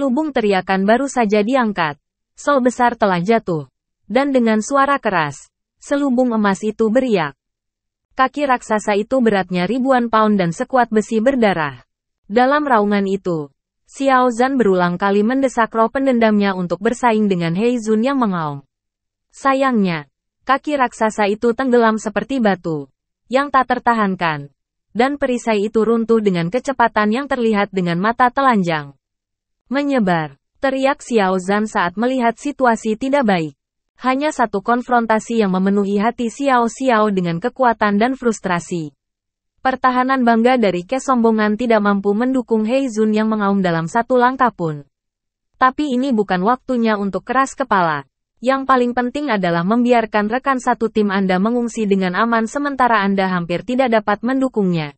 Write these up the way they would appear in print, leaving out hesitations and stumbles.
Selubung teriakan baru saja diangkat. Sol besar telah jatuh. Dan dengan suara keras, selubung emas itu beriak. Kaki raksasa itu beratnya ribuan pound dan sekuat besi berdarah. Dalam raungan itu, Xiao Zhan berulang kali mendesak roh pendendamnya untuk bersaing dengan He Zun yang mengaum. Sayangnya, kaki raksasa itu tenggelam seperti batu, yang tak tertahankan. Dan perisai itu runtuh dengan kecepatan yang terlihat dengan mata telanjang. Menyebar, teriak Xiao Zhan saat melihat situasi tidak baik. Hanya satu konfrontasi yang memenuhi hati Xiao Xiao dengan kekuatan dan frustrasi. Pertahanan bangga dari kesombongan tidak mampu mendukung He Zun yang mengaum dalam satu langkah pun. Tapi ini bukan waktunya untuk keras kepala. Yang paling penting adalah membiarkan rekan satu tim Anda mengungsi dengan aman sementara Anda hampir tidak dapat mendukungnya.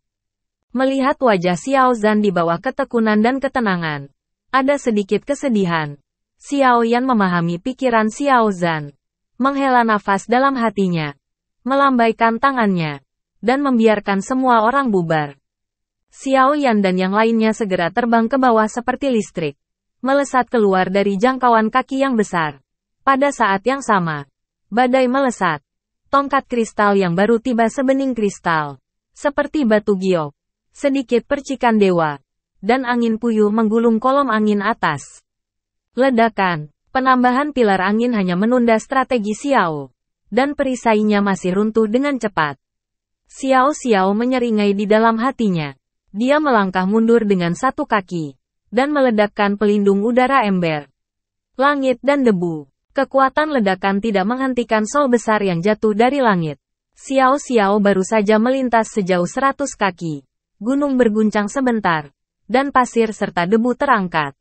Melihat wajah Xiao Zhan di bawah ketekunan dan ketenangan, ada sedikit kesedihan. Xiao Yan memahami pikiran Xiao Zhan. Menghela nafas dalam hatinya. Melambaikan tangannya. Dan membiarkan semua orang bubar. Xiao Yan dan yang lainnya segera terbang ke bawah seperti listrik. Melesat keluar dari jangkauan kaki yang besar. Pada saat yang sama, badai melesat. Tongkat kristal yang baru tiba sebening kristal. Seperti batu giok. Sedikit percikan dewa. Dan angin puyuh menggulung kolom angin atas. Ledakan, penambahan pilar angin hanya menunda strategi Xiao. Dan perisainya masih runtuh dengan cepat. Xiao Xiao menyeringai di dalam hatinya. Dia melangkah mundur dengan satu kaki. Dan meledakkan pelindung udara ember. Langit dan debu. Kekuatan ledakan tidak menghentikan sol besar yang jatuh dari langit. Xiao Xiao baru saja melintas sejauh 100 kaki. Gunung berguncang sebentar. Dan pasir serta debu terangkat.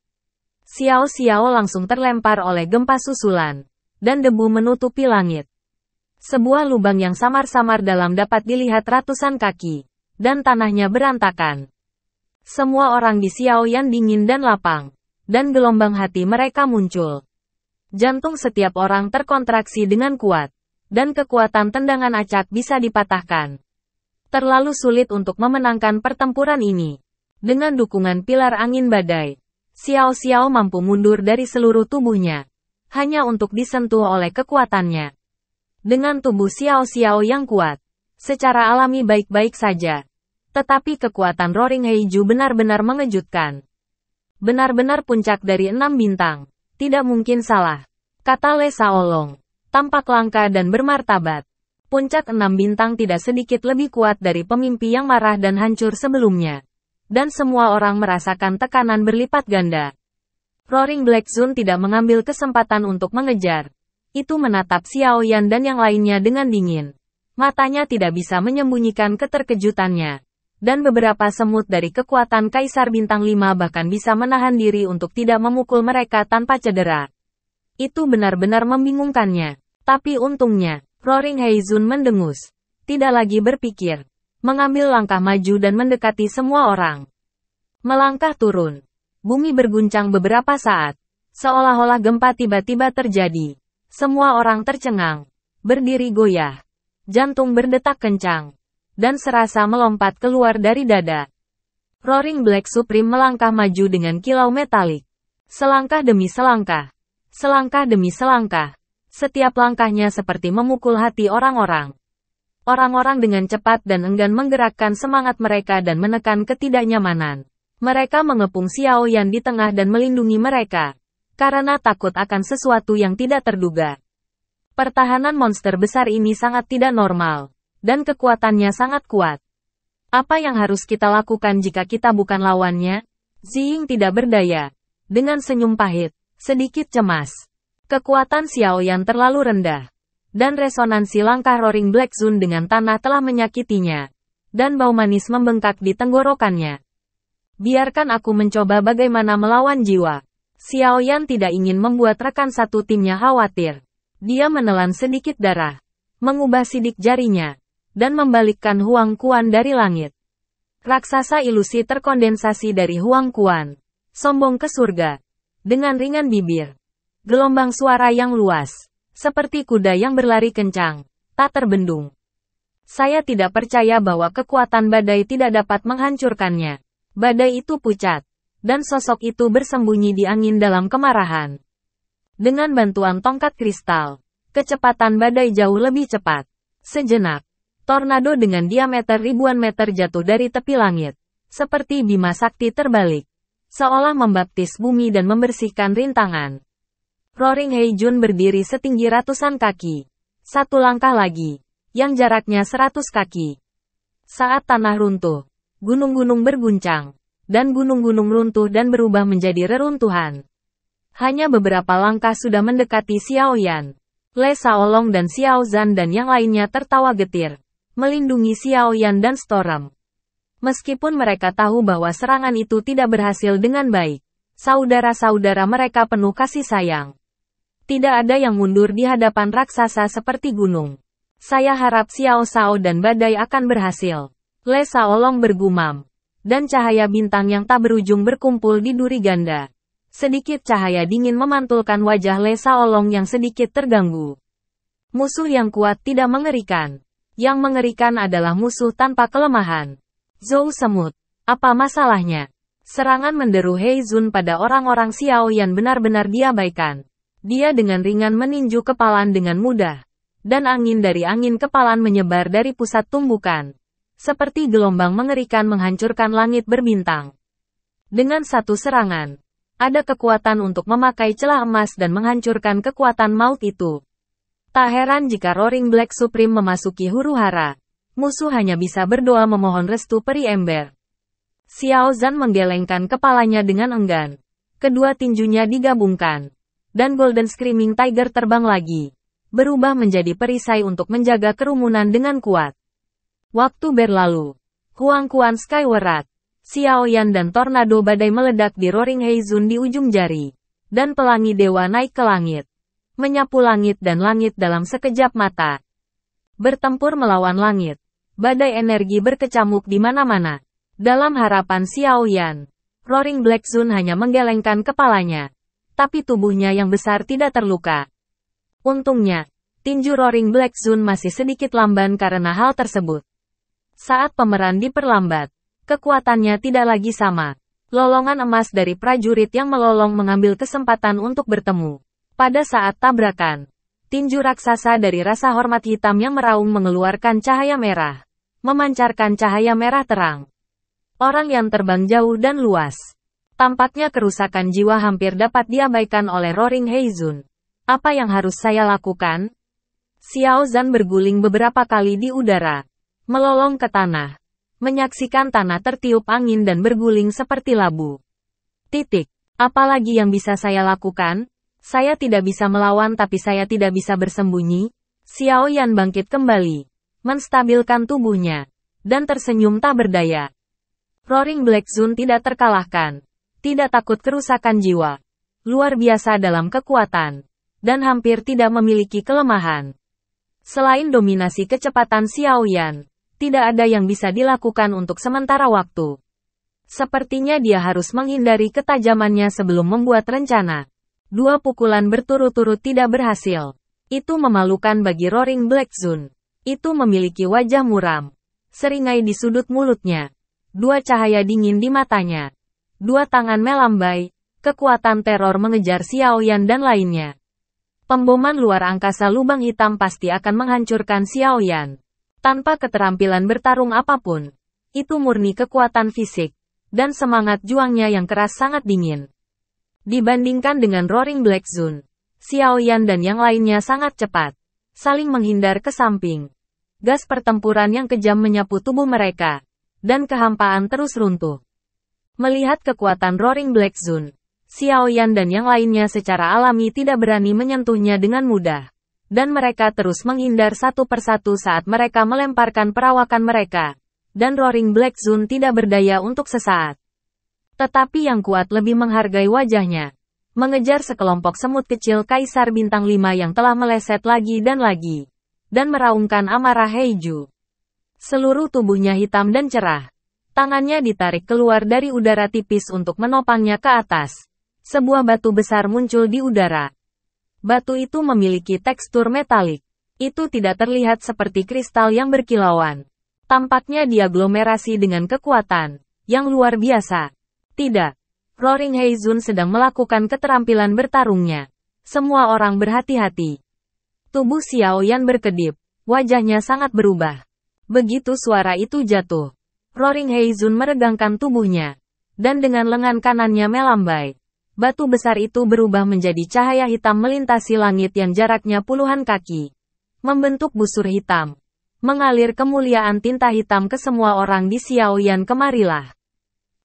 Xiao Xiao langsung terlempar oleh gempa susulan, dan debu menutupi langit. Sebuah lubang yang samar-samar dalam dapat dilihat ratusan kaki, dan tanahnya berantakan. Semua orang di Xiao Yan dingin dan lapang, dan gelombang hati mereka muncul. Jantung setiap orang terkontraksi dengan kuat, dan kekuatan tendangan acak bisa dipatahkan. Terlalu sulit untuk memenangkan pertempuran ini. Dengan dukungan pilar angin badai, Xiao Xiao mampu mundur dari seluruh tubuhnya, hanya untuk disentuh oleh kekuatannya. Dengan tubuh Xiao Xiao yang kuat, secara alami baik-baik saja. Tetapi kekuatan Roaring Heiju benar-benar mengejutkan. Benar-benar puncak dari 6 bintang, tidak mungkin salah, kata Le Shaolong, tampak langka dan bermartabat. Puncak 6 bintang tidak sedikit lebih kuat dari pemimpi yang marah dan hancur sebelumnya. Dan semua orang merasakan tekanan berlipat ganda. Roaring Black Zone tidak mengambil kesempatan untuk mengejar. Itu menatap Xiao Yan dan yang lainnya dengan dingin. Matanya tidak bisa menyembunyikan keterkejutannya. Dan beberapa semut dari kekuatan Kaisar Bintang 5 bahkan bisa menahan diri untuk tidak memukul mereka tanpa cedera. Itu benar-benar membingungkannya. Tapi untungnya, Roaring Heizun mendengus. Tidak lagi berpikir. Mengambil langkah maju dan mendekati semua orang. Melangkah turun. Bumi berguncang beberapa saat. Seolah-olah gempa tiba-tiba terjadi. Semua orang tercengang. Berdiri goyah. Jantung berdetak kencang. Dan serasa melompat keluar dari dada. Roaring Black Supreme melangkah maju dengan kilau metalik. Selangkah demi selangkah. Selangkah demi selangkah. Setiap langkahnya seperti memukul hati orang-orang. Orang-orang dengan cepat dan enggan menggerakkan semangat mereka dan menekan ketidaknyamanan. Mereka mengepung Xiao Yan di tengah dan melindungi mereka. Karena takut akan sesuatu yang tidak terduga. Pertahanan monster besar ini sangat tidak normal. Dan kekuatannya sangat kuat. Apa yang harus kita lakukan jika kita bukan lawannya? Ziying tidak berdaya. Dengan senyum pahit, sedikit cemas. Kekuatan Xiao Yan terlalu rendah. Dan resonansi langkah Roaring Black Zone dengan tanah telah menyakitinya. Dan bau manis membengkak di tenggorokannya. Biarkan aku mencoba bagaimana melawan jiwa. Xiao Yan tidak ingin membuat rekan satu timnya khawatir. Dia menelan sedikit darah. Mengubah sidik jarinya. Dan membalikkan Huang Kuan dari langit. Raksasa ilusi terkondensasi dari Huang Kuan. Sombong ke surga. Dengan ringan bibir. Gelombang suara yang luas. Seperti kuda yang berlari kencang, tak terbendung. Saya tidak percaya bahwa kekuatan badai tidak dapat menghancurkannya. Badai itu pucat. dan sosok itu bersembunyi di angin dalam kemarahan. Dengan bantuan tongkat kristal, kecepatan badai jauh lebih cepat. Sejenak, tornado dengan diameter ribuan meter jatuh dari tepi langit, seperti bima sakti terbalik, seolah membaptis bumi dan membersihkan rintangan. Roaring Heijun berdiri setinggi ratusan kaki. Satu langkah lagi, yang jaraknya 100 kaki. Saat tanah runtuh, gunung-gunung berguncang, dan gunung-gunung runtuh dan berubah menjadi reruntuhan. Hanya beberapa langkah sudah mendekati Xiao Yan. Le Shaolong dan Xiao Zhan dan yang lainnya tertawa getir, melindungi Xiao Yan dan Storm. Meskipun mereka tahu bahwa serangan itu tidak berhasil dengan baik, saudara-saudara mereka penuh kasih sayang. Tidak ada yang mundur di hadapan raksasa seperti gunung. Saya harap Xiao Shao dan badai akan berhasil. Le Shaolong bergumam. Dan cahaya bintang yang tak berujung berkumpul di duri ganda. Sedikit cahaya dingin memantulkan wajah Le Shaolong yang sedikit terganggu. Musuh yang kuat tidak mengerikan. Yang mengerikan adalah musuh tanpa kelemahan. Zhou Semut, apa masalahnya? Serangan menderu Heizun pada orang-orang Xiao Yan benar-benar diabaikan. Dia dengan ringan meninju kepalan dengan mudah. Dan angin dari angin kepalan menyebar dari pusat tumbukan. Seperti gelombang mengerikan menghancurkan langit berbintang. Dengan satu serangan, ada kekuatan untuk memakai celah emas dan menghancurkan kekuatan maut itu. Tak heran jika Roaring Black Supreme memasuki huru-hara. Musuh hanya bisa berdoa memohon restu peri ember. Xiao Zhan menggelengkan kepalanya dengan enggan. Kedua tinjunya digabungkan. Dan Golden Screaming Tiger terbang lagi. Berubah menjadi perisai untuk menjaga kerumunan dengan kuat. Waktu berlalu. Huang Quan Skyward Rat, Xiao Yan dan tornado badai meledak di Roaring Heizun di ujung jari. Dan pelangi dewa naik ke langit. Menyapu langit dan langit dalam sekejap mata. Bertempur melawan langit. Badai energi berkecamuk di mana-mana. Dalam harapan Xiao Yan, Roaring Black Zone hanya menggelengkan kepalanya. Tapi tubuhnya yang besar tidak terluka. Untungnya, tinju Roaring Black Zone masih sedikit lamban karena hal tersebut. Saat pemeran diperlambat, kekuatannya tidak lagi sama. Lolongan emas dari prajurit yang melolong mengambil kesempatan untuk bertemu. Pada saat tabrakan, tinju raksasa dari rasa hormat hitam yang meraung mengeluarkan cahaya merah. Memancarkan cahaya merah terang. Orang yang terbang jauh dan luas. Tampaknya kerusakan jiwa hampir dapat diabaikan oleh Roaring Heizun. Apa yang harus saya lakukan? Xiao Zhan berguling beberapa kali di udara. Melolong ke tanah. Menyaksikan tanah tertiup angin dan berguling seperti labu. Apalagi yang bisa saya lakukan? Saya tidak bisa melawan tapi saya tidak bisa bersembunyi. Xiao Yan bangkit kembali. Menstabilkan tubuhnya. Dan tersenyum tak berdaya. Roaring Black Zone tidak terkalahkan. Tidak takut kerusakan jiwa. Luar biasa dalam kekuatan. Dan hampir tidak memiliki kelemahan. Selain dominasi kecepatan Xiao Yan, tidak ada yang bisa dilakukan untuk sementara waktu. Sepertinya dia harus menghindari ketajamannya sebelum membuat rencana. 2 pukulan berturut-turut tidak berhasil. Itu memalukan bagi Roaring Black Zone. Itu memiliki wajah muram. Seringai di sudut mulutnya. 2 cahaya dingin di matanya. 2 tangan melambai. Kekuatan teror mengejar Xiao Yan dan lainnya. Pemboman luar angkasa lubang hitam pasti akan menghancurkan Xiao Yan. Tanpa keterampilan bertarung apapun. Itu murni kekuatan fisik. Dan semangat juangnya yang keras sangat dingin. Dibandingkan dengan Roaring Black Zone, Xiao Yan dan yang lainnya sangat cepat. Saling menghindar ke samping. Gas pertempuran yang kejam menyapu tubuh mereka. Dan kehampaan terus runtuh. Melihat kekuatan Roaring Black Zone, Xiao Yan dan yang lainnya secara alami tidak berani menyentuhnya dengan mudah. Dan mereka terus menghindar satu persatu saat mereka melemparkan perawakan mereka. Dan Roaring Black Zone tidak berdaya untuk sesaat. Tetapi yang kuat lebih menghargai wajahnya. Mengejar sekelompok semut kecil Kaisar Bintang 5 yang telah meleset lagi dan lagi. Dan meraungkan amarah Heiju. Seluruh tubuhnya hitam dan cerah. Tangannya ditarik keluar dari udara tipis untuk menopangnya ke atas. Sebuah batu besar muncul di udara. Batu itu memiliki tekstur metalik. Itu tidak terlihat seperti kristal yang berkilauan. Tampaknya diaglomerasi dengan kekuatan yang luar biasa. Tidak. Roaring Heizun sedang melakukan keterampilan bertarungnya. Semua orang berhati-hati. Tubuh Xiao Yan berkedip. Wajahnya sangat berubah. Begitu suara itu jatuh, Roaring Heizun meregangkan tubuhnya. Dan dengan lengan kanannya melambai. Batu besar itu berubah menjadi cahaya hitam melintasi langit yang jaraknya puluhan kaki. Membentuk busur hitam. Mengalir kemuliaan tinta hitam ke semua orang di Xiao Yan. Kemarilah.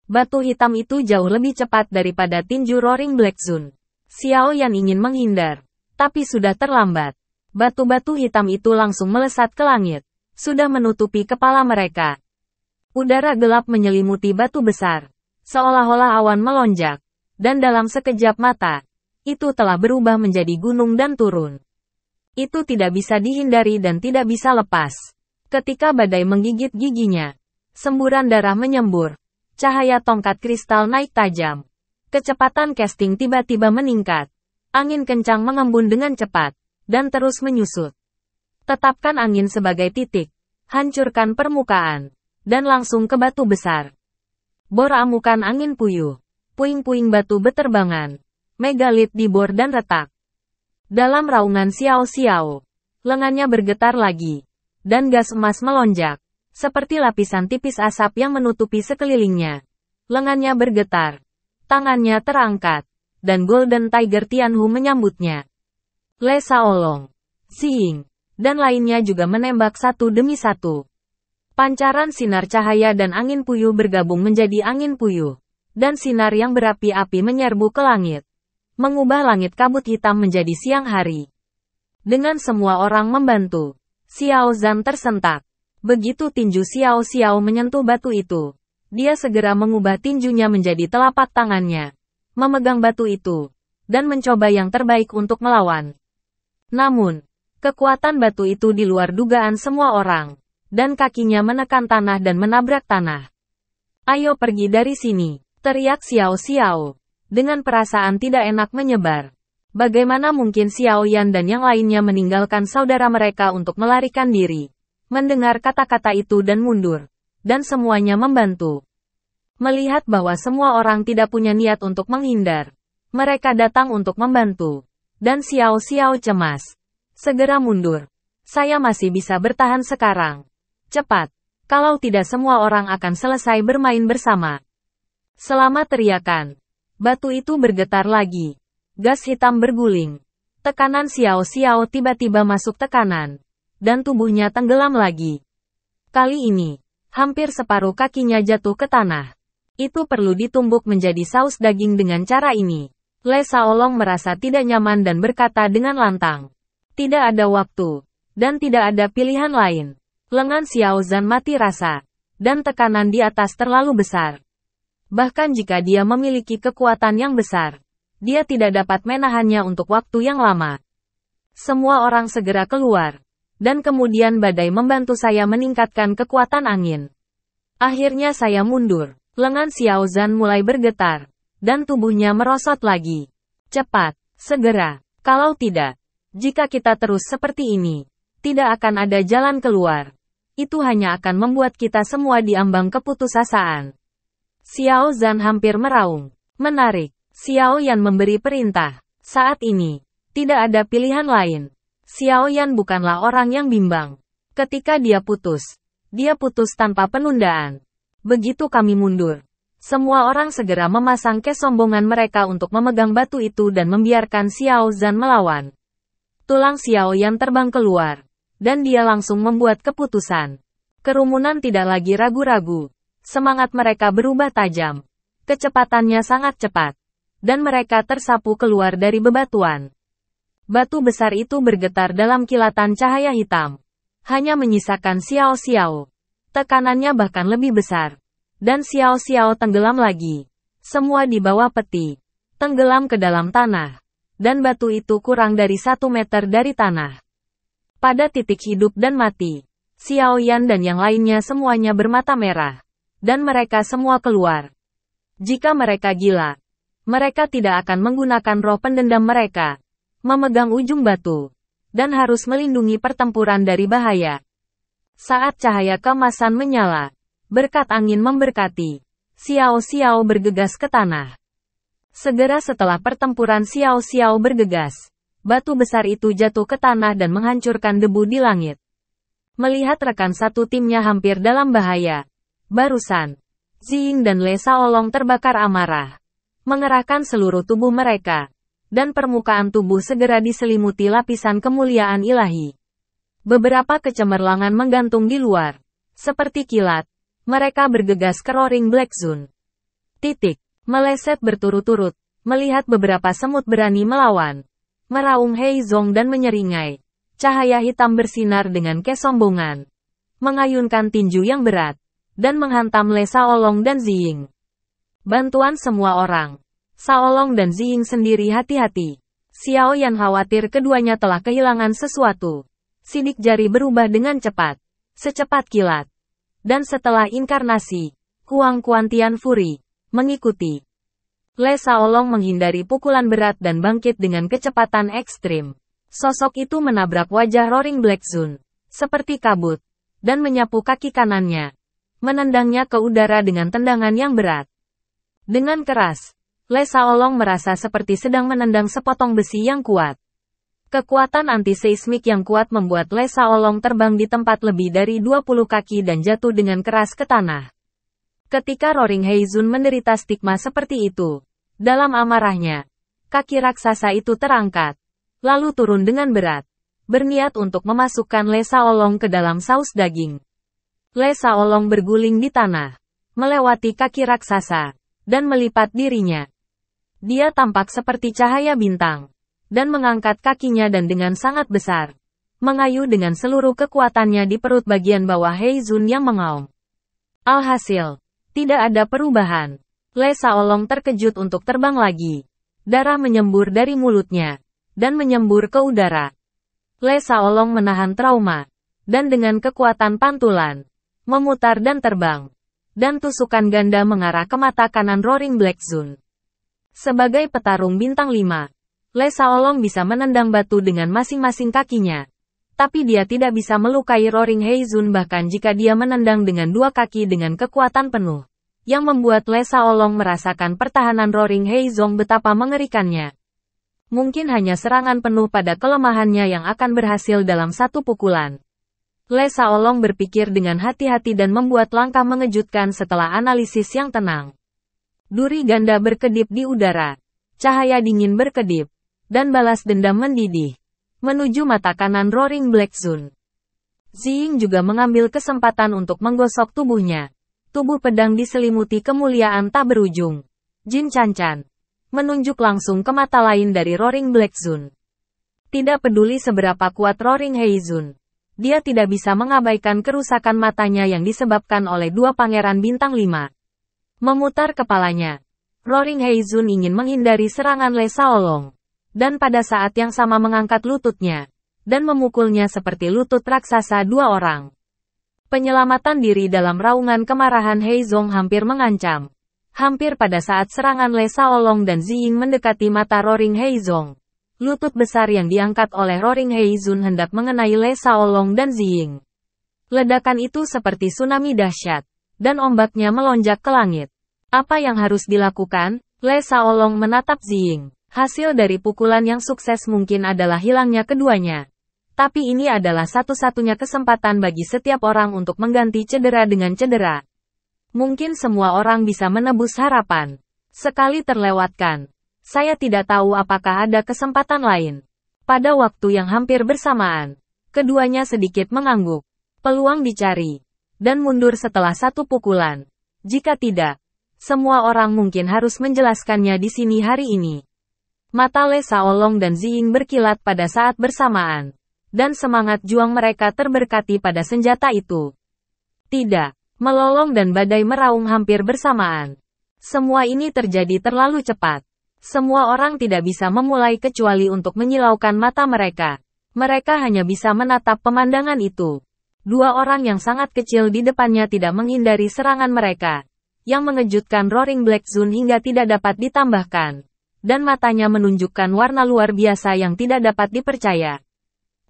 Batu hitam itu jauh lebih cepat daripada tinju Roaring Black Sun. Xiao Yan ingin menghindar. Tapi sudah terlambat. Batu-batu hitam itu langsung melesat ke langit. Sudah menutupi kepala mereka. Udara gelap menyelimuti batu besar. Seolah-olah awan melonjak. Dan dalam sekejap mata, itu telah berubah menjadi gunung dan turun. Itu tidak bisa dihindari dan tidak bisa lepas. Ketika badai menggigit giginya, semburan darah menyembur. Cahaya tongkat kristal naik tajam. Kecepatan casting tiba-tiba meningkat. Angin kencang mengembun dengan cepat. Dan terus menyusut. Tetapkan angin sebagai titik. Hancurkan permukaan. Dan langsung ke batu besar. Bor amukan angin puyuh. Puing-puing batu beterbangan. Megalit dibor dan retak. Dalam raungan Xiao, lengannya bergetar lagi. Dan gas emas melonjak. Seperti lapisan tipis asap yang menutupi sekelilingnya. Lengannya bergetar. Tangannya terangkat. Dan Golden Tiger Tianhu menyambutnya. Le Shaolong, Xing, dan lainnya juga menembak satu demi satu. Pancaran sinar cahaya dan angin puyuh bergabung menjadi angin puyuh. Dan sinar yang berapi-api menyerbu ke langit. Mengubah langit kabut hitam menjadi siang hari. Dengan semua orang membantu, Xiao Zhan tersentak. Begitu tinju Xiao menyentuh batu itu, dia segera mengubah tinjunya menjadi telapak tangannya, memegang batu itu, dan mencoba yang terbaik untuk melawan. Namun, kekuatan batu itu di luar dugaan semua orang, dan kakinya menekan tanah dan menabrak tanah. "Ayo pergi dari sini," teriak Xiao, dengan perasaan tidak enak menyebar. Bagaimana mungkin Xiao Yan dan yang lainnya meninggalkan saudara mereka untuk melarikan diri? Mendengar kata-kata itu dan mundur. Dan semuanya membantu. Melihat bahwa semua orang tidak punya niat untuk menghindar. Mereka datang untuk membantu. Dan Xiao cemas. Segera mundur. Saya masih bisa bertahan sekarang. Cepat. Kalau tidak semua orang akan selesai bermain bersama. Selama teriakan. Batu itu bergetar lagi. Gas hitam berguling. Tekanan Xiao tiba-tiba masuk tekanan. Dan tubuhnya tenggelam lagi. Kali ini, hampir separuh kakinya jatuh ke tanah. Itu perlu ditumbuk menjadi saus daging dengan cara ini. Le Shaolong merasa tidak nyaman dan berkata dengan lantang. Tidak ada waktu. Dan tidak ada pilihan lain. Lengan Xiao Zhan mati rasa. Dan tekanan di atas terlalu besar. Bahkan jika dia memiliki kekuatan yang besar, dia tidak dapat menahannya untuk waktu yang lama. Semua orang segera keluar. Dan kemudian badai membantu saya meningkatkan kekuatan angin. Akhirnya saya mundur. Lengan Xiao Zhan mulai bergetar. Dan tubuhnya merosot lagi. Cepat, segera. Kalau tidak, jika kita terus seperti ini, tidak akan ada jalan keluar. Itu hanya akan membuat kita semua diambang keputusasaan. Xiao Zhan hampir meraung. Menarik. Xiao Yan memberi perintah. Saat ini, tidak ada pilihan lain. Xiao Yan bukanlah orang yang bimbang. Ketika dia putus tanpa penundaan. Begitu kami mundur. Semua orang segera memasang kesombongan mereka untuk memegang batu itu dan membiarkan Xiao Zhan melawan. Tulang Xiao Yan terbang keluar. Dan dia langsung membuat keputusan. Kerumunan tidak lagi ragu-ragu. Semangat mereka berubah tajam. Kecepatannya sangat cepat. Dan mereka tersapu keluar dari bebatuan. Batu besar itu bergetar dalam kilatan cahaya hitam. Hanya menyisakan Xiao. Tekanannya bahkan lebih besar. Dan Xiao tenggelam lagi. Semua di bawah peti. Tenggelam ke dalam tanah. Dan batu itu kurang dari 1 meter dari tanah. Pada titik hidup dan mati, Xiao Yan dan yang lainnya semuanya bermata merah. Dan mereka semua keluar. Jika mereka gila, mereka tidak akan menggunakan roh pendendam mereka. Memegang ujung batu. Dan harus melindungi pertempuran dari bahaya. Saat cahaya keemasan menyala. Berkat angin memberkati. Xiao bergegas ke tanah. Segera setelah pertempuran Xiao Xiao bergegas. Batu besar itu jatuh ke tanah dan menghancurkan debu di langit. Melihat rekan satu timnya hampir dalam bahaya. Barusan, Ziying dan Le Shaolong terbakar amarah. Mengerahkan seluruh tubuh mereka. Dan permukaan tubuh segera diselimuti lapisan kemuliaan ilahi. Beberapa kecemerlangan menggantung di luar. Seperti kilat, mereka bergegas ke Roaring Black Zone. Meleset berturut-turut, melihat beberapa semut berani melawan. Meraung Heizong dan menyeringai. Cahaya hitam bersinar dengan kesombongan. Mengayunkan tinju yang berat. Dan menghantam Le Shaolong dan Ziying. Bantuan semua orang. Shaolong dan Ziying sendiri hati-hati. Xiao Yan khawatir keduanya telah kehilangan sesuatu. Sidik jari berubah dengan cepat. Secepat kilat. Dan setelah inkarnasi, Huang Kuantian Fury mengikuti. Le Shaolong menghindari pukulan berat dan bangkit dengan kecepatan ekstrim. Sosok itu menabrak wajah Roaring Black Zone, seperti kabut, dan menyapu kaki kanannya. Menendangnya ke udara dengan tendangan yang berat. Dengan keras, Le Shaolong merasa seperti sedang menendang sepotong besi yang kuat. Kekuatan anti-seismik yang kuat membuat Le Shaolong terbang di tempat lebih dari 20 kaki dan jatuh dengan keras ke tanah. Ketika Roaring Heizun menderita stigma seperti itu, dalam amarahnya, kaki raksasa itu terangkat, lalu turun dengan berat, berniat untuk memasukkan Le Shaolong ke dalam saus daging. Le Shaolong berguling di tanah, melewati kaki raksasa, dan melipat dirinya. Dia tampak seperti cahaya bintang, dan mengangkat kakinya dan dengan sangat besar, mengayu dengan seluruh kekuatannya di perut bagian bawah Heizun yang mengaum. Alhasil, tidak ada perubahan. Le Shaolong terkejut untuk terbang lagi. Darah menyembur dari mulutnya, dan menyembur ke udara. Le Shaolong menahan trauma, dan dengan kekuatan pantulan, memutar dan terbang. Dan tusukan ganda mengarah ke mata kanan Roaring Black Zone. Sebagai petarung bintang 5, Le Shaolong bisa menendang batu dengan masing-masing kakinya. Tapi dia tidak bisa melukai Roaring Heizun bahkan jika dia menendang dengan dua kaki dengan kekuatan penuh. Yang membuat Le Shaolong merasakan pertahanan Roaring Heizong betapa mengerikannya. Mungkin hanya serangan penuh pada kelemahannya yang akan berhasil dalam satu pukulan. Le Shaolong berpikir dengan hati-hati dan membuat langkah mengejutkan setelah analisis yang tenang. Duri ganda berkedip di udara. Cahaya dingin berkedip. Dan balas dendam mendidih. Menuju mata kanan Roaring Black Zone. Ziying juga mengambil kesempatan untuk menggosok tubuhnya. Tubuh pedang diselimuti kemuliaan tak berujung. Jin Chanchan menunjuk langsung ke mata lain dari Roaring Black Zone. Tidak peduli seberapa kuat Roaring Heizun, dia tidak bisa mengabaikan kerusakan matanya yang disebabkan oleh dua pangeran bintang 5. Memutar kepalanya, Roaring Heizun ingin menghindari serangan Le Shaolong. Dan pada saat yang sama mengangkat lututnya, dan memukulnya seperti lutut raksasa dua orang. Penyelamatan diri dalam raungan kemarahan Heizong hampir mengancam. Hampir pada saat serangan Le Shaolong dan Ziying mendekati mata Roaring Heizong. Lutut besar yang diangkat oleh Roaring Heizun hendak mengenai Le Shaolong dan Ziying. Ledakan itu seperti tsunami dahsyat, dan ombaknya melonjak ke langit. Apa yang harus dilakukan? Le Shaolong menatap Ziying. Hasil dari pukulan yang sukses mungkin adalah hilangnya keduanya. Tapi ini adalah satu-satunya kesempatan bagi setiap orang untuk mengganti cedera dengan cedera. Mungkin semua orang bisa menebus harapan. Sekali terlewatkan. Saya tidak tahu apakah ada kesempatan lain. Pada waktu yang hampir bersamaan, keduanya sedikit mengangguk. Peluang dicari. Dan mundur setelah satu pukulan. Jika tidak, semua orang mungkin harus menjelaskannya di sini hari ini. Mata Le Shaolong dan Ziying berkilat pada saat bersamaan. Dan semangat juang mereka terberkati pada senjata itu. Tidak, melolong dan badai meraung hampir bersamaan. Semua ini terjadi terlalu cepat. Semua orang tidak bisa memulai kecuali untuk menyilaukan mata mereka. Mereka hanya bisa menatap pemandangan itu. Dua orang yang sangat kecil di depannya tidak menghindari serangan mereka. Yang mengejutkan Roaring Black Zone hingga tidak dapat ditambahkan. Dan matanya menunjukkan warna luar biasa yang tidak dapat dipercaya.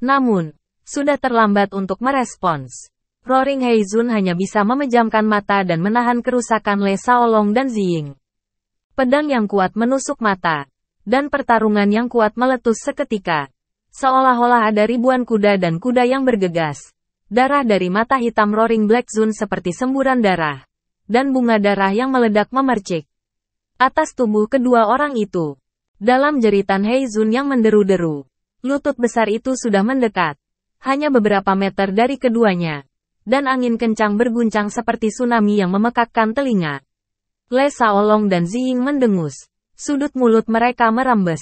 Namun, sudah terlambat untuk merespons. Roaring Heizun hanya bisa memejamkan mata dan menahan kerusakan Le Shaolong dan Ziying. Pedang yang kuat menusuk mata. Dan pertarungan yang kuat meletus seketika. Seolah-olah ada ribuan kuda dan kuda yang bergegas. Darah dari mata hitam Roaring Black Zone seperti semburan darah. Dan bunga darah yang meledak memercik atas tubuh kedua orang itu. Dalam jeritan Heizun yang menderu-deru, lutut besar itu sudah mendekat. Hanya beberapa meter dari keduanya. Dan angin kencang berguncang seperti tsunami yang memekakkan telinga. Le Shaolong dan Ziying mendengus. Sudut mulut mereka merembes.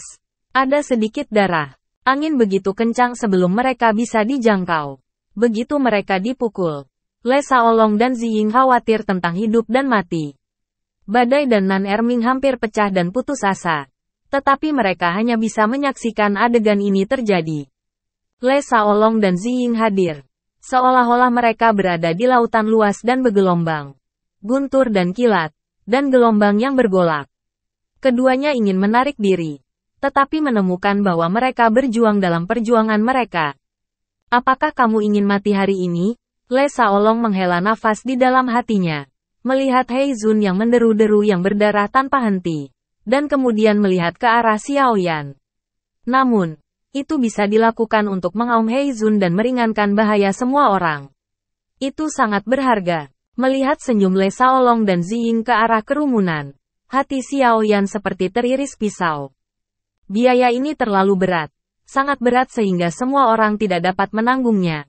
Ada sedikit darah. Angin begitu kencang sebelum mereka bisa dijangkau. Begitu mereka dipukul, Le Shaolong dan Ziying khawatir tentang hidup dan mati. Badai dan Nan Erming hampir pecah dan putus asa. Tetapi mereka hanya bisa menyaksikan adegan ini terjadi. Le Shaolong dan Ziying hadir. Seolah-olah mereka berada di lautan luas dan bergelombang. Guntur dan kilat. Dan gelombang yang bergolak. Keduanya ingin menarik diri. Tetapi menemukan bahwa mereka berjuang dalam perjuangan mereka. Apakah kamu ingin mati hari ini? Le Shaolong menghela nafas di dalam hatinya. Melihat Heizun yang menderu-deru yang berdarah tanpa henti. Dan kemudian melihat ke arah Xiaoyan. Namun, itu bisa dilakukan untuk mengaum Heizun dan meringankan bahaya semua orang. Itu sangat berharga. Melihat senyum Le Shaolong dan Ziying ke arah kerumunan. Hati Xiaoyan seperti teriris pisau. Biaya ini terlalu berat. Sangat berat sehingga semua orang tidak dapat menanggungnya.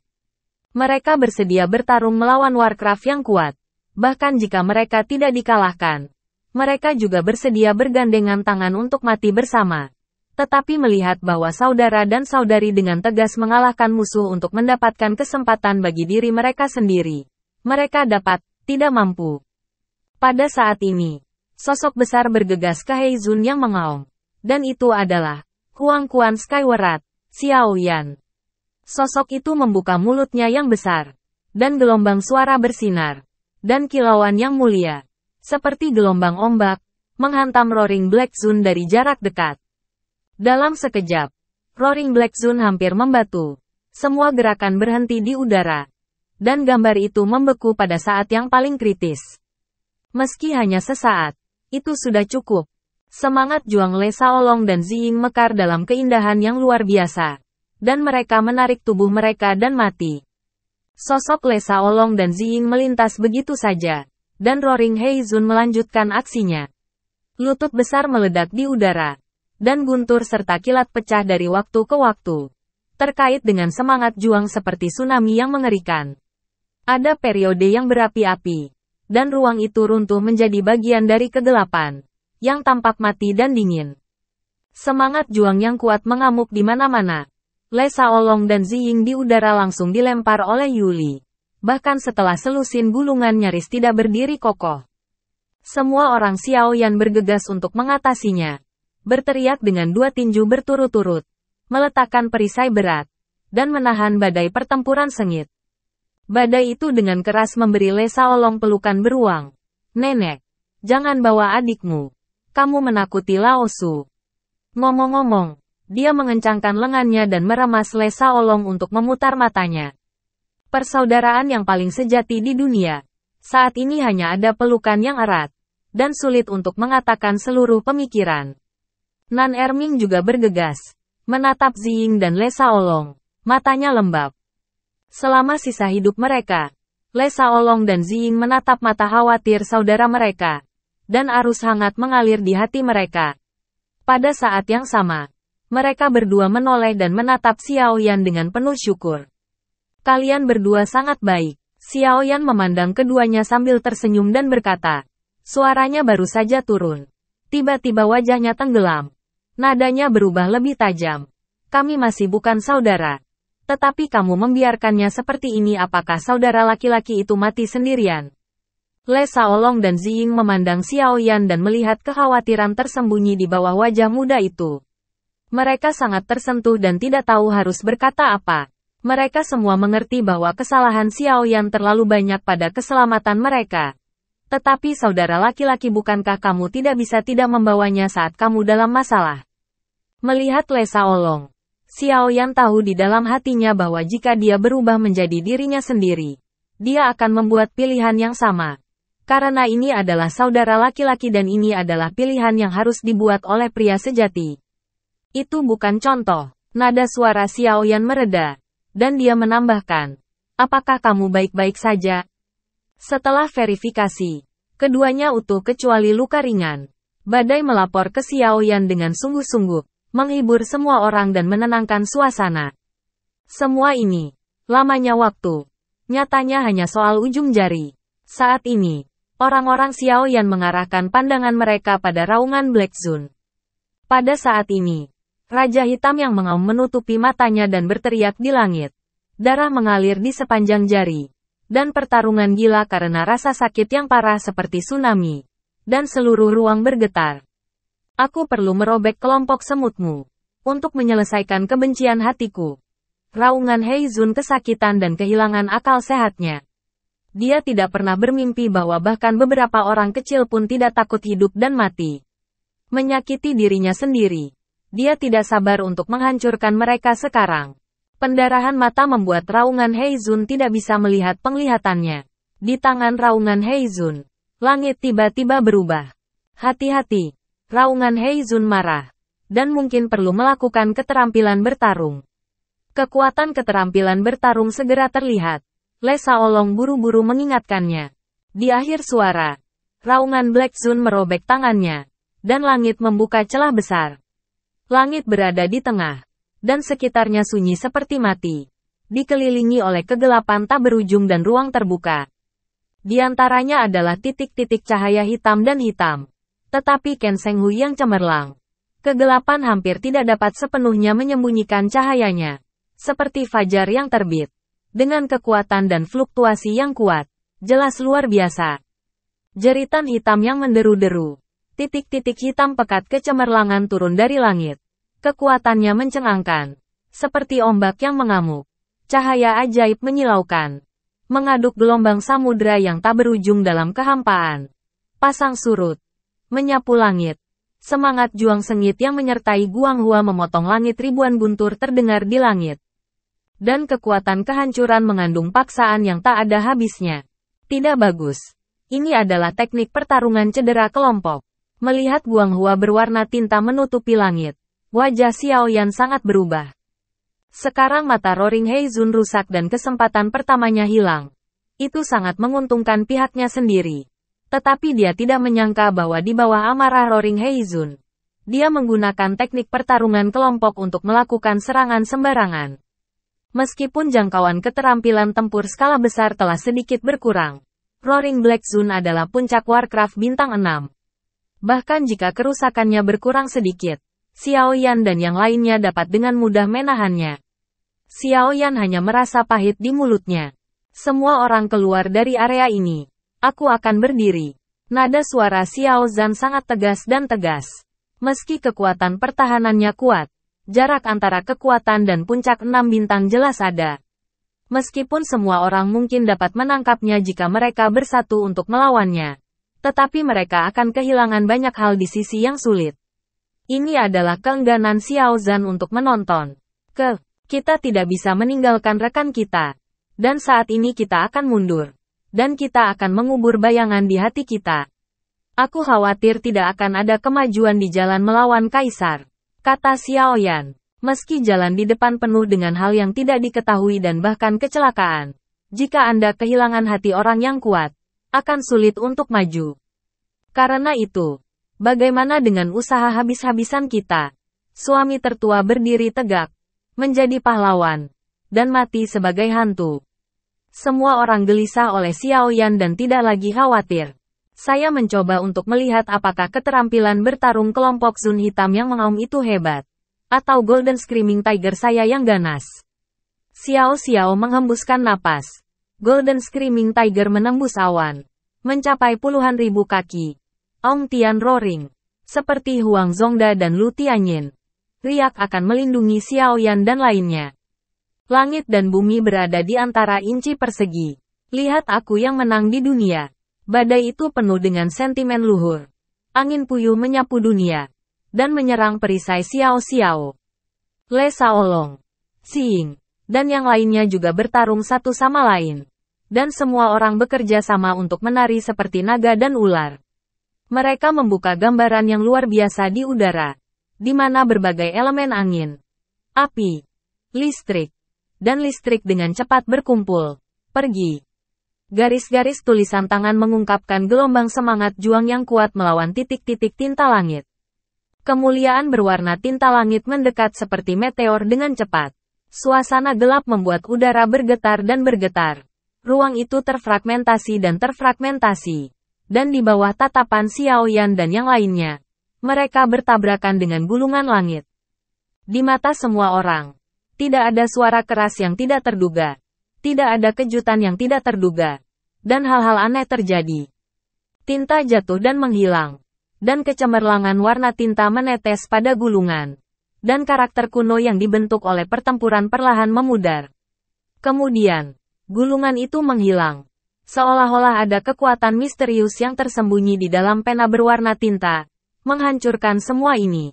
Mereka bersedia bertarung melawan Warcraft yang kuat. Bahkan jika mereka tidak dikalahkan. Mereka juga bersedia bergandengan tangan untuk mati bersama. Tetapi melihat bahwa saudara dan saudari dengan tegas mengalahkan musuh untuk mendapatkan kesempatan bagi diri mereka sendiri. Mereka tidak mampu. Pada saat ini, sosok besar bergegas ke Heizun yang mengaum. Dan itu adalah Huang Quan Skyward, Xiaoyan. Sosok itu membuka mulutnya yang besar. Dan gelombang suara bersinar. Dan kilauan yang mulia. Seperti gelombang ombak, menghantam Roaring Black Zone dari jarak dekat. Dalam sekejap, Roaring Black Zone hampir membatu. Semua gerakan berhenti di udara. Dan gambar itu membeku pada saat yang paling kritis. Meski hanya sesaat, itu sudah cukup. Semangat juang Le Shaolong dan Ziying mekar dalam keindahan yang luar biasa. Dan mereka menarik tubuh mereka dan mati. Sosok Le Shaolong dan Ziying melintas begitu saja. Dan Roaring Heizun melanjutkan aksinya. Lutut besar meledak di udara. Dan guntur serta kilat pecah dari waktu ke waktu. Terkait dengan semangat juang seperti tsunami yang mengerikan. Ada periode yang berapi-api. Dan ruang itu runtuh menjadi bagian dari kegelapan. Yang tampak mati dan dingin. Semangat juang yang kuat mengamuk di mana-mana. Le Shaolong dan Ziying di udara langsung dilempar oleh Yuli. Bahkan setelah selusin gulungan nyaris tidak berdiri kokoh. Semua orang Xiaoyan bergegas untuk mengatasinya. Berteriak dengan dua tinju berturut-turut. Meletakkan perisai berat. Dan menahan badai pertempuran sengit. Badai itu dengan keras memberi Le Shaolong pelukan beruang. Nenek, jangan bawa adikmu. Kamu menakuti Lao Su. Ngomong-ngomong, dia mengencangkan lengannya dan meremas Le Shaolong untuk memutar matanya. Persaudaraan yang paling sejati di dunia. Saat ini hanya ada pelukan yang erat. Dan sulit untuk mengatakan seluruh pemikiran. Nan Erming juga bergegas. Menatap Ziying dan Le Shaolong. Matanya lembab. Selama sisa hidup mereka, Le Shaolong dan Ziying menatap mata khawatir saudara mereka. Dan arus hangat mengalir di hati mereka. Pada saat yang sama, mereka berdua menoleh dan menatap Xiaoyan dengan penuh syukur. Kalian berdua sangat baik. Xiaoyan memandang keduanya sambil tersenyum dan berkata. Suaranya baru saja turun. Tiba-tiba wajahnya tenggelam. Nadanya berubah lebih tajam. Kami masih bukan saudara. Tetapi kamu membiarkannya seperti ini, apakah saudara laki-laki itu mati sendirian? Le Shaolong dan Ziying memandang Xiaoyan dan melihat kekhawatiran tersembunyi di bawah wajah muda itu. Mereka sangat tersentuh dan tidak tahu harus berkata apa. Mereka semua mengerti bahwa kesalahan Xiaoyan terlalu banyak pada keselamatan mereka. Tetapi saudara laki-laki, bukankah kamu tidak bisa tidak membawanya saat kamu dalam masalah? Melihat Le Shaolong, Xiaoyan tahu di dalam hatinya bahwa jika dia berubah menjadi dirinya sendiri, dia akan membuat pilihan yang sama. Karena ini adalah saudara laki-laki dan ini adalah pilihan yang harus dibuat oleh pria sejati. Itu bukan contoh. Nada suara Xiao Yan mereda. Dan dia menambahkan, apakah kamu baik-baik saja? Setelah verifikasi, keduanya utuh kecuali luka ringan. Badai melapor ke Xiao Yan dengan sungguh-sungguh, menghibur semua orang dan menenangkan suasana. Semua ini, lamanya waktu, nyatanya hanya soal ujung jari. Saat ini, orang-orang Xiao Yan mengarahkan pandangan mereka pada raungan Black Zone. Pada saat ini, Raja Hitam yang mengaum menutupi matanya dan berteriak di langit. Darah mengalir di sepanjang jari. Dan pertarungan gila karena rasa sakit yang parah seperti tsunami. Dan seluruh ruang bergetar. Aku perlu merobek kelompok semutmu. Untuk menyelesaikan kebencian hatiku. Raungan Heizun kesakitan dan kehilangan akal sehatnya. Dia tidak pernah bermimpi bahwa bahkan beberapa orang kecil pun tidak takut hidup dan mati. Menyakiti dirinya sendiri. Dia tidak sabar untuk menghancurkan mereka sekarang. Pendarahan mata membuat raungan Heizun tidak bisa melihat penglihatannya. Di tangan raungan Heizun, langit tiba-tiba berubah. Hati-hati, raungan Heizun marah. Dan mungkin perlu melakukan keterampilan bertarung. Kekuatan keterampilan bertarung segera terlihat. Le Shaolong buru-buru mengingatkannya. Di akhir suara, raungan Black Zone merobek tangannya. Dan langit membuka celah besar. Langit berada di tengah. Dan sekitarnya sunyi seperti mati. Dikelilingi oleh kegelapan tak berujung dan ruang terbuka. Di antaranya adalah titik-titik cahaya hitam dan hitam. Tetapi Ken Seng Hui yang cemerlang. Kegelapan hampir tidak dapat sepenuhnya menyembunyikan cahayanya. Seperti fajar yang terbit. Dengan kekuatan dan fluktuasi yang kuat. Jelas luar biasa. Jeritan hitam yang menderu-deru. Titik-titik hitam pekat kecemerlangan turun dari langit. Kekuatannya mencengangkan. Seperti ombak yang mengamuk. Cahaya ajaib menyilaukan. Mengaduk gelombang samudra yang tak berujung dalam kehampaan. Pasang surut. Menyapu langit. Semangat juang sengit yang menyertai Guanghua memotong langit ribuan guntur terdengar di langit. Dan kekuatan kehancuran mengandung paksaan yang tak ada habisnya. Tidak bagus. Ini adalah teknik pertarungan cedera kelompok. Melihat Guanghua berwarna tinta menutupi langit, wajah Xiao Yan sangat berubah. Sekarang mata Roaring Heizun rusak dan kesempatan pertamanya hilang. Itu sangat menguntungkan pihaknya sendiri. Tetapi dia tidak menyangka bahwa di bawah amarah Roaring Heizun, dia menggunakan teknik pertarungan kelompok untuk melakukan serangan sembarangan. Meskipun jangkauan keterampilan tempur skala besar telah sedikit berkurang, Roaring Black Zone adalah puncak Warcraft bintang 6. Bahkan jika kerusakannya berkurang sedikit, Xiao Yan dan yang lainnya dapat dengan mudah menahannya. Xiao Yan hanya merasa pahit di mulutnya. Semua orang keluar dari area ini. Aku akan berdiri. Nada suara Xiao Zhan sangat tegas dan tegas. Meski kekuatan pertahanannya kuat, jarak antara kekuatan dan puncak 6 bintang jelas ada. Meskipun semua orang mungkin dapat menangkapnya jika mereka bersatu untuk melawannya. Tetapi mereka akan kehilangan banyak hal di sisi yang sulit. Ini adalah keengganan Xiao Zhan untuk menonton. Kita tidak bisa meninggalkan rekan kita. Dan saat ini kita akan mundur. Dan kita akan mengubur bayangan di hati kita. Aku khawatir tidak akan ada kemajuan di jalan melawan Kaisar. Kata Xiao Yan. Meski jalan di depan penuh dengan hal yang tidak diketahui dan bahkan kecelakaan. Jika Anda kehilangan hati orang yang kuat, akan sulit untuk maju. Karena itu, bagaimana dengan usaha habis-habisan kita? Suami tertua berdiri tegak, menjadi pahlawan, dan mati sebagai hantu. Semua orang gelisah oleh Xiao Yan dan tidak lagi khawatir. Saya mencoba untuk melihat apakah keterampilan bertarung kelompok Zun hitam yang mengaum itu hebat. Atau Golden Screaming Tiger saya yang ganas. Xiao menghembuskan napas. Golden Screaming Tiger menembus awan. Mencapai puluhan ribu kaki. Ong Tian roaring. Seperti Huang Zongda dan Lu Tianyin. Riak akan melindungi Xiao Yan dan lainnya. Langit dan bumi berada di antara inci persegi. Lihat aku yang menang di dunia. Badai itu penuh dengan sentimen luhur. Angin puyuh menyapu dunia. Dan menyerang perisai Xiao. Le Shaolong, Xing, dan yang lainnya juga bertarung satu sama lain. dan semua orang bekerja sama untuk menari seperti naga dan ular. Mereka membuka gambaran yang luar biasa di udara, di mana berbagai elemen angin, api, listrik, dan listrik dengan cepat berkumpul, pergi. Garis-garis tulisan tangan mengungkapkan gelombang semangat juang yang kuat melawan titik-titik tinta langit. Kemuliaan berwarna tinta langit mendekat seperti meteor dengan cepat. Suasana gelap membuat udara bergetar dan bergetar. Ruang itu terfragmentasi dan terfragmentasi. Dan di bawah tatapan Xiaoyan dan yang lainnya, mereka bertabrakan dengan gulungan langit. Di mata semua orang, tidak ada suara keras yang tidak terduga. Tidak ada kejutan yang tidak terduga. Dan hal-hal aneh terjadi. Tinta jatuh dan menghilang. Dan kecemerlangan warna tinta menetes pada gulungan. Dan karakter kuno yang dibentuk oleh pertempuran perlahan memudar. Kemudian, gulungan itu menghilang. Seolah-olah ada kekuatan misterius yang tersembunyi di dalam pena berwarna tinta. Menghancurkan semua ini.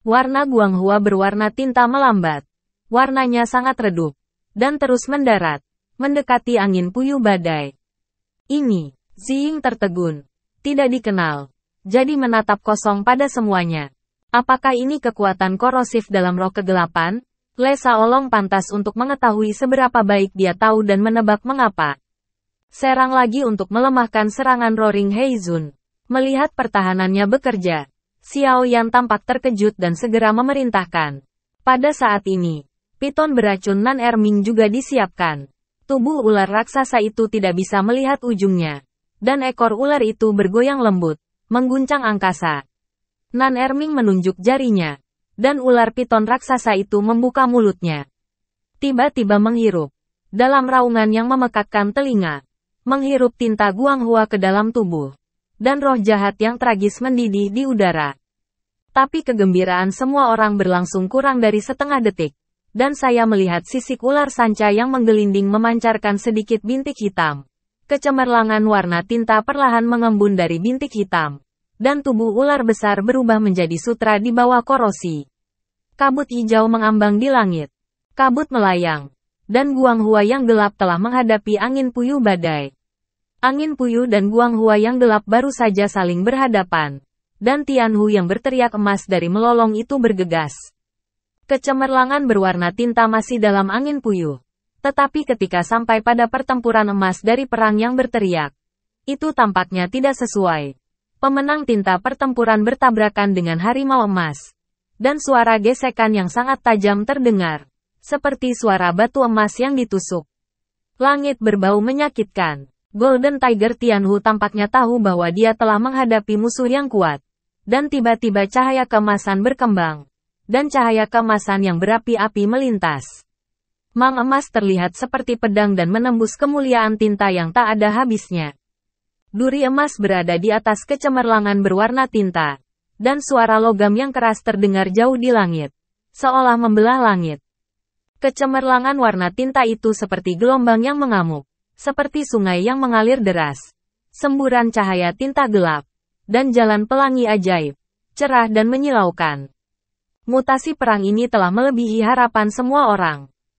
Warna Guanghua berwarna tinta melambat. Warnanya sangat redup. Dan terus mendarat. Mendekati angin puyuh badai. Ini, Ziying tertegun. Tidak dikenal. Jadi menatap kosong pada semuanya. Apakah ini kekuatan korosif dalam roh kegelapan? Le Shaolong pantas untuk mengetahui seberapa baik dia tahu dan menebak mengapa. Serang lagi untuk melemahkan serangan Roaring Heizun. Melihat pertahanannya bekerja, Xiao Yan tampak terkejut dan segera memerintahkan. Pada saat ini, piton beracun Nan Erming juga disiapkan. Tubuh ular raksasa itu tidak bisa melihat ujungnya. Dan ekor ular itu bergoyang lembut, mengguncang angkasa. Nan Erming menunjuk jarinya. Dan ular piton raksasa itu membuka mulutnya. Tiba-tiba menghirup. Dalam raungan yang memekakkan telinga. Menghirup tinta Guanghua ke dalam tubuh. Dan roh jahat yang tragis mendidih di udara. Tapi kegembiraan semua orang berlangsung kurang dari setengah detik. Dan saya melihat sisik ular sanca yang menggelinding memancarkan sedikit bintik hitam. Kecemerlangan warna tinta perlahan mengembun dari bintik hitam. Dan tubuh ular besar berubah menjadi sutra di bawah korosi. Kabut hijau mengambang di langit. Kabut melayang. Dan Guanghua yang gelap telah menghadapi angin puyuh badai. Angin puyuh dan Guanghua yang gelap baru saja saling berhadapan. Dan Tianhu yang berteriak emas dari melolong itu bergegas. Kecemerlangan berwarna tinta masih dalam angin puyuh. Tetapi ketika sampai pada pertempuran emas dari perang yang berteriak, itu tampaknya tidak sesuai. Pemenang tinta pertempuran bertabrakan dengan harimau emas. Dan suara gesekan yang sangat tajam terdengar. Seperti suara batu emas yang ditusuk. Langit berbau menyakitkan. Golden Tiger Tianhu tampaknya tahu bahwa dia telah menghadapi musuh yang kuat. Dan tiba-tiba cahaya keemasan berkembang. Dan cahaya keemasan yang berapi-api melintas. Mang emas terlihat seperti pedang dan menembus kemuliaan tinta yang tak ada habisnya. Duri emas berada di atas kecemerlangan berwarna tinta. Dan suara logam yang keras terdengar jauh di langit. Seolah membelah langit. Kecemerlangan warna tinta itu seperti gelombang yang mengamuk. Seperti sungai yang mengalir deras. Semburan cahaya tinta gelap. Dan jalan pelangi ajaib. Cerah dan menyilaukan. Mutasi perang ini telah melebihi harapan semua orang.